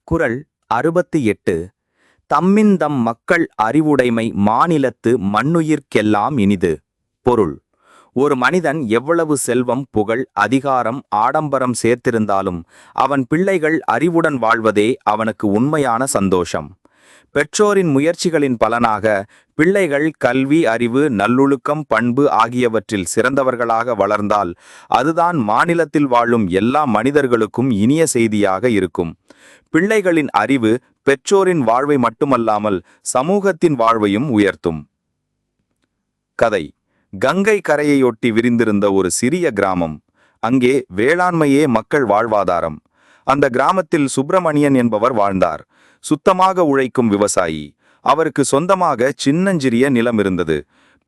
குறள் 68. தம்மின் தம் மக்கள் அறிவுடைமை மாநிலத்து மண்ணுயிர்க்கெல்லாம் இனிது. பொருள்: ஒரு மனிதன் எவ்வளவு செல்வம், புகழ், அதிகாரம், ஆடம்பரம் சேர்த்திருந்தாலும் அவன் பிள்ளைகள் அறிவுடன் வாழ்வதே அவனுக்கு உண்மையான சந்தோஷம். பெற்றோரின் முயற்சிகளின் பலனாக பிள்ளைகள் கல்வி, அறிவு, நல்லொழுக்கம், பண்பு ஆகியவற்றில் சிறந்தவர்களாக வளர்ந்தால் அதுதான் மாநிலத்தில் வாழும் எல்லா மனிதர்களுக்கும் இனிய செய்தியாக இருக்கும். பிள்ளைகளின் அறிவு பெற்றோரின் வாழ்வை மட்டுமல்லாமல் சமூகத்தின் வாழ்வையும் உயர்த்தும். கதை: கங்கை கரையையொட்டி விரிந்திருந்த ஒரு சிறிய கிராமம். அங்கே வேளாண்மையே மக்கள் வாழ்வாதாரம். அந்த கிராமத்தில் சுப்பிரமணியன் என்பவர் வாழ்ந்தார். சுத்தமாக உழைக்கும் விவசாயி. அவருக்கு சொந்தமாக சின்னஞ்சிறிய நிலம் இருந்தது.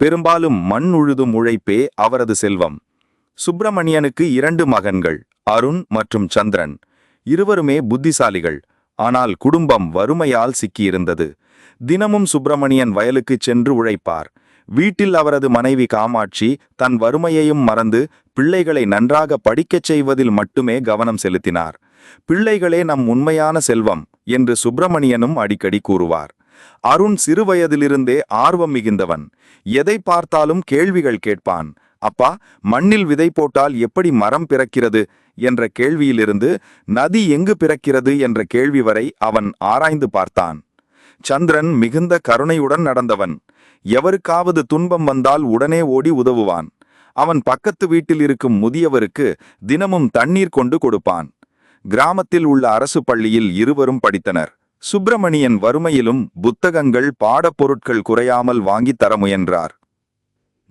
பெரும்பாலும் மண் உழுதும் உழைப்பே அவரது செல்வம். சுப்பிரமணியனுக்கு 2 மகன்கள், அருண் மற்றும் சந்திரன். இருவருமே புத்திசாலிகள். ஆனால் குடும்பம் வறுமையால் சிக்கியிருந்தது. தினமும் சுப்பிரமணியன் வயலுக்கு சென்று உழைப்பார். வீட்டில் அவரது மனைவி காமாட்சி தன் வறுமையையும் மறந்து பிள்ளைகளை நன்றாக படிக்கச் செய்வதில் மட்டுமே கவனம் செலுத்தினார். பிள்ளைகளே நம் உண்மையான செல்வம் என்று சுப்பிரமணியனும் அடிக்கடி கூறுவார். அருண் சிறுவயதிலிருந்தே ஆர்வம் மிகுந்தவன். எதை பார்த்தாலும் கேள்விகள் கேட்பான். அப்பா, மண்ணில் விதை போட்டால் எப்படி மரம் பிறக்கிறது என்ற கேள்வியிலிருந்து நதி எங்கு பிறக்கிறது என்ற கேள்வி வரை அவன் ஆராய்ந்து பார்த்தான். சந்திரன் மிகுந்த கருணையுடன் நடந்தவன். எவருக்காவது துன்பம் வந்தால் உடனே ஓடி உதவுவான். அவன் பக்கத்து வீட்டில் இருக்கும் முதியவருக்கு தினமும் தண்ணீர் கொண்டு கொடுப்பான். கிராமத்தில் உள்ள அரசு பள்ளியில் இருவரும் படித்தனர். சுப்பிரமணியன் வறுமையிலும் புத்தகங்கள், பாடப்பொருட்கள் குறையாமல் வாங்கித் தர முயன்றார்.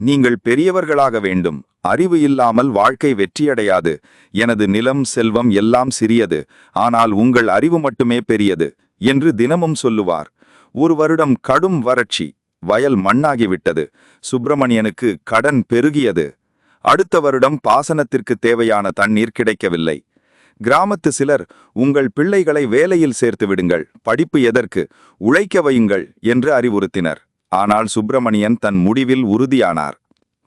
நீங்கள் பெரியவர்களாக வேண்டும். அறிவு இல்லாமல் வாழ்க்கை வெற்றியடையாது. எனது நிலம், செல்வம் எல்லாம் சிறியது. ஆனால் உங்கள் அறிவு மட்டுமே பெரியது என்று தினமும் சொல்லுவார். ஒரு வருடம் கடும் வறட்சி. வயல் மண்ணாகிவிட்டது. சுப்பிரமணியனுக்கு கடன் பெருகியது. அடுத்த வருடம் பாசனத்திற்கு தேவையான தண்ணீர் கிடைக்கவில்லை. கிராமத்து சிலர், உங்கள் பிள்ளைகளை வேலையில் சேர்த்து விடுங்கள், படிப்பு எதற்கு, உழைக்க வையுங்கள் என்று அறிவுறுத்தினர். ஆனால் சுப்பிரமணியன் தன் முடிவில் உறுதியானார்.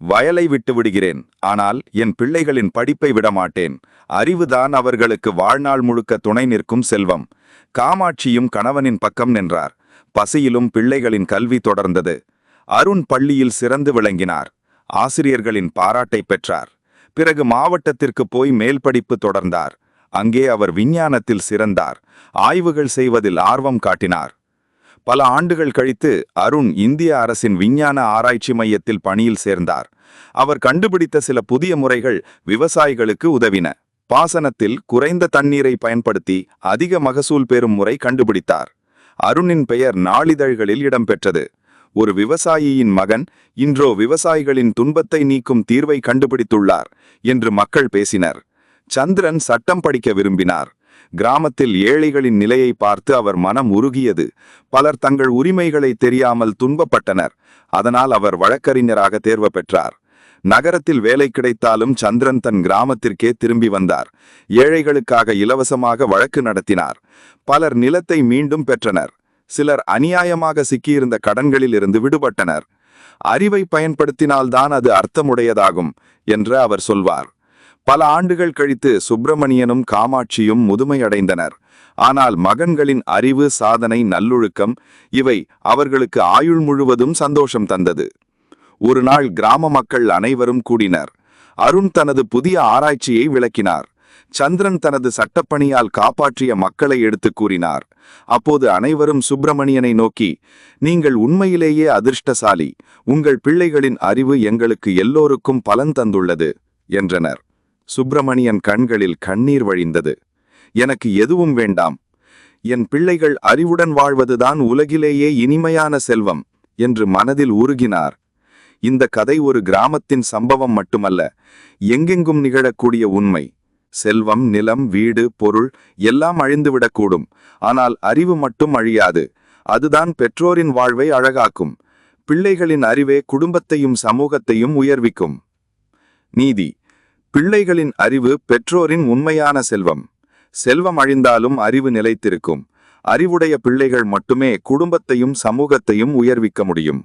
வயலை விட்டு விடுகிறேன், ஆனால் என் பிள்ளைகளின் படிப்பை விடமாட்டேன். அறிவுதான் அவர்களுக்கு வாழ்நாள் முழுக்க துணை நிற்கும் செல்வம். காமாட்சியும் கணவனின் பக்கம் நின்றார். பசியிலும் பிள்ளைகளின் கல்வி தொடர்ந்தது. அருண் பள்ளியில் சிறந்து விளங்கினார். ஆசிரியர்களின் பாராட்டை பெற்றார். பிறகு மாவட்டத்திற்கு போய் மேல் படிப்பு தொடர்ந்தார். அங்கே அவர் விஞ்ஞானத்தில் சிறந்தார். ஆய்வுகள் செய்வதில் ஆர்வம் காட்டினார். பல ஆண்டுகள் கழித்து அருண் இந்திய அரசின் விஞ்ஞான ஆராய்ச்சி மையத்தில் பணியில் சேர்ந்தார். அவர் கண்டுபிடித்த சில புதிய முறைகள் விவசாயிகளுக்கு உதவின. பாசனத்தில் குறைந்த தண்ணீரை பயன்படுத்தி அதிக மகசூல் பெறும் முறை கண்டுபிடித்தார். அருணின் பெயர் நாளிதழ்களில் இடம்பெற்றது. ஒரு விவசாயியின் மகன் இன்றோ விவசாயிகளின் துன்பத்தை நீக்கும் தீர்வை கண்டுபிடித்துள்ளார் என்று மக்கள் பேசினர். சந்திரன் சட்டம் படிக்க விரும்பினார். கிராமத்தில் ஏழைகளின் நிலையை பார்த்து அவர் மனம் உருகியது. பலர் தங்கள் உரிமைகளை தெரியாமல் துன்பப்பட்டனர். அதனால் அவர் வழக்கறிஞராக தேர்வு பெற்றார். நகரத்தில் வேலை கிடைத்தாலும் சந்திரன் தன் கிராமத்திற்கே திரும்பி வந்தார். ஏழைகளுக்காக இலவசமாக வழக்கு நடத்தினார். பலர் நிலத்தை மீண்டும் பெற்றனர். சிலர் அநியாயமாக சிக்கியிருந்த கடன்களில் இருந்து விடுபட்டனர். அறிவை பயன்படுத்தினால்தான் அது அர்த்தமுடையதாகும் என்று அவர் சொல்வார். பல ஆண்டுகள் கழித்து சுப்பிரமணியனும் காமாட்சியும் முதுமையடைந்தனர். ஆனால் மகன்களின் அறிவு, சாதனை, நல்லொழுக்கம் இவை அவர்களுக்கு ஆயுள் முழுவதும் சந்தோஷம் தந்தது. ஒரு நாள் கிராம மக்கள் அனைவரும் கூடினர். அருண் தனது புதிய ஆராய்ச்சியை விளக்கினார். சந்திரன் தனது சட்டப்பணியால் காப்பாற்றிய மக்களை எடுத்து கூறினார். அப்போது அனைவரும் சுப்பிரமணியனை நோக்கி, நீங்கள் உண்மையிலேயே அதிர்ஷ்டசாலி. உங்கள் பிள்ளைகளின் அறிவு எங்களுக்கு எல்லோருக்கும் பலன் தந்துள்ளது என்றனர். சுப்பிரமணியன் கண்களில் கண்ணீர் வழிந்தது. எனக்கு எதுவும் வேண்டாம். என் பிள்ளைகள் அறிவுடன் வாழ்வதுதான் உலகிலேயே இனிமையான செல்வம் என்று மனதில் உருகினார். இந்த கதை ஒரு கிராமத்தின் சம்பவம் மட்டுமல்ல, எங்கெங்கும் நிகழக்கூடிய உண்மை. செல்வம், நிலம், வீடு, பொருள் எல்லாம் அழிந்துவிடக்கூடும். ஆனால் அறிவு மட்டும் அழியாது. அதுதான் பெற்றோரின் வாழ்வை அழகாக்கும். பிள்ளைகளின் அறிவே குடும்பத்தையும் சமூகத்தையும் உயர்விக்கும். நீதி: பிள்ளைகளின் அறிவு பெற்றோரின் உண்மையான செல்வம். செல்வம் அழிந்தாலும் அறிவு நிலைத்திருக்கும். அறிவுடைய பிள்ளைகள் மட்டுமே குடும்பத்தையும் சமூகத்தையும் உயர்விக்க முடியும்.